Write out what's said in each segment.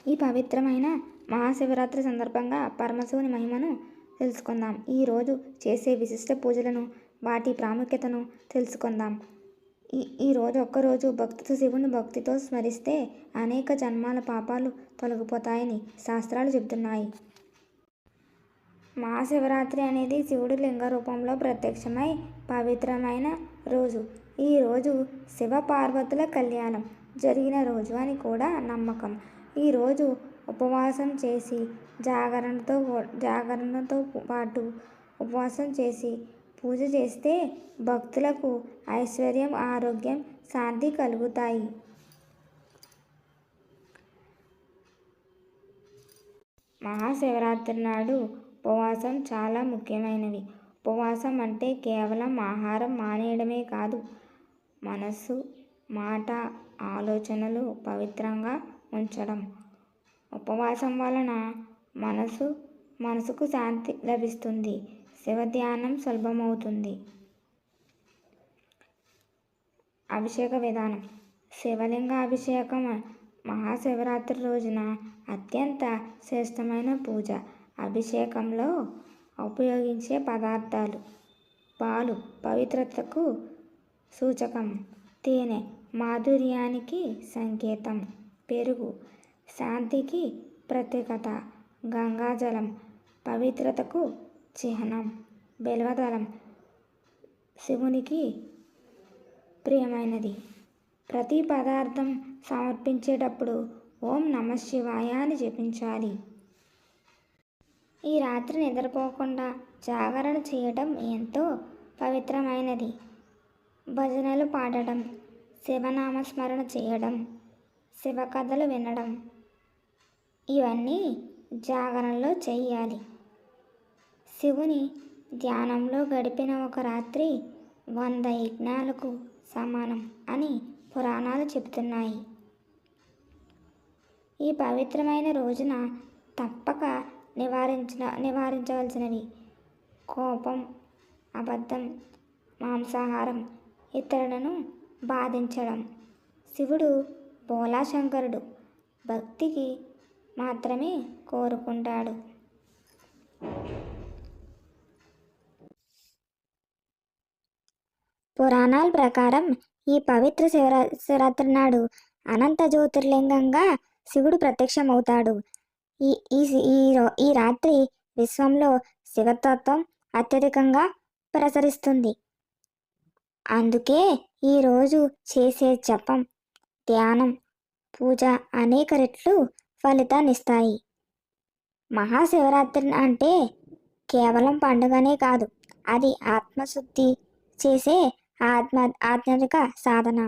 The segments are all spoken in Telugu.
ఈ పవిత్రమైన మహాశివరాత్రి సందర్భంగా పరమశివుని మహిమను తెలుసుకుందాం. ఈరోజు చేసే విశిష్ట పూజలను, వాటి ప్రాముఖ్యతను తెలుసుకుందాం. ఈరోజు ఒక్కరోజు భక్తితో శివుని భక్తితో స్మరిస్తే అనేక జన్మాల పాపాలు తొలగిపోతాయని శాస్త్రాలు చెబుతున్నాయి. మహాశివరాత్రి అనేది శివుడు లింగ రూపంలో ప్రత్యక్షమై పవిత్రమైన రోజు. ఈరోజు శివ పార్వతుల కళ్యాణం జరిగిన రోజు అని కూడా నమ్మకం. ఈరోజు ఉపవాసం చేసి జాగరణతో పాటు ఉపవాసం చేసి పూజ చేస్తే భక్తులకు ఐశ్వర్యం, ఆరోగ్యం, శాంతి కలుగుతాయి. మహాశివరాత్రి నాడు ఉపవాసం చాలా ముఖ్యమైనవి. ఉపవాసం అంటే కేవలం ఆహారం మానేయడమే కాదు, మనస్సు, మాట, ఆలోచనలు పవిత్రంగా ఉంచడం. ఉపవాసం వలన మనసుకు శాంతి లభిస్తుంది, శివధ్యానం సులభమవుతుంది. అభిషేక విధానం. శివలింగ అభిషేకం మహాశివరాత్రి రోజున అత్యంత శ్రేష్టమైన పూజ. అభిషేకంలో ఉపయోగించే పదార్థాలు: పాలు పవిత్రతకు సూచకం, తేనె మాధుర్యానికి సంకేతం, పెరుగు శాంతికి ప్రతీకత, గంగాజలం పవిత్రతకు చిహ్నం, బిల్వదళం శివునికి ప్రియమైనది. ప్రతి పదార్థం సమర్పించేటప్పుడు ఓం నమఃశివాయ అని జపించాలి. ఈ రాత్రి నిద్రపోకుండా జాగరణ చేయడం ఎంతో పవిత్రమైనది. భజనలు పాడడం, శివనామస్మరణ చేయడం, శివ కథలు వినడం ఇవన్నీ జాగరణలో చెయ్యాలి. శివుని ధ్యానంలో గడిపిన ఒక రాత్రి 100 యజ్ఞాలకు సమానం అని పురాణాలు చెబుతున్నాయి. ఈ పవిత్రమైన రోజున తప్పక నివారించవలసినవి: కోపం, అబద్ధం, మాంసాహారం, ఇతరులను బాధించడం. శివుడు భోళాశంకరుడు, భక్తికి మాత్రమే కోరుకుంటాడు. పురాణాల ప్రకారం ఈ పవిత్ర శివరాత్రి నాడు అనంత జ్యోతిర్లింగంగా శివుడు ప్రత్యక్షమవుతాడు. ఈ రాత్రి విశ్వంలో శివతత్వం అత్యధికంగా ప్రసరిస్తుంది. అందుకే ఈరోజు చేసే జపం, ధ్యానం, పూజ అనేక రెట్లు ఫలితాన్నిస్తాయి. మహాశివరాత్రి అంటే కేవలం పండుగనే కాదు, అది ఆత్మశుద్ధి చేసే ఆధ్యాత్మిక సాధన.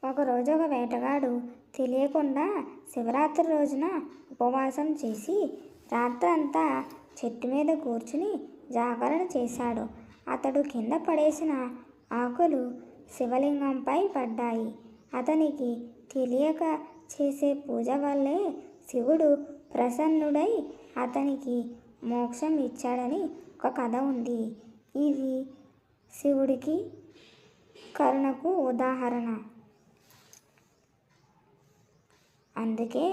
ఒకరోజు ఒక వేటగాడు తెలియకుండా శివరాత్రి రోజున ఉపవాసం చేసి రాత్రంతా చెట్టు మీద కూర్చుని జాగరణ చేశాడు. అతడు కింద పడేసిన ఆకులు శివలింగంపై పడ్డాయి. అతనికి తెలియక చేసే పూజ వల్లే శివుడు ప్రసన్నుడై అతనికి మోక్షం ఇచ్చాడని ఒక కథ ఉంది. ఇది శివుడికి కరుణకు ఉదాహరణ. అందుకే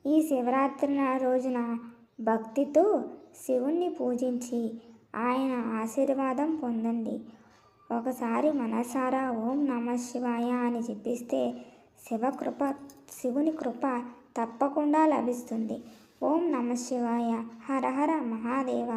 ఈ శివరాత్రి రోజున భక్తితో శివుణ్ణి పూజించి ఆయన ఆశీర్వాదం పొందండి. ఒకసారి మనసారా ఓం నమఃశివాయ అని జపిస్తే శివుని కృప తప్పకుండా లభిస్తుంది. ఓం నమఃశివాయ. హర హర మహాదేవ.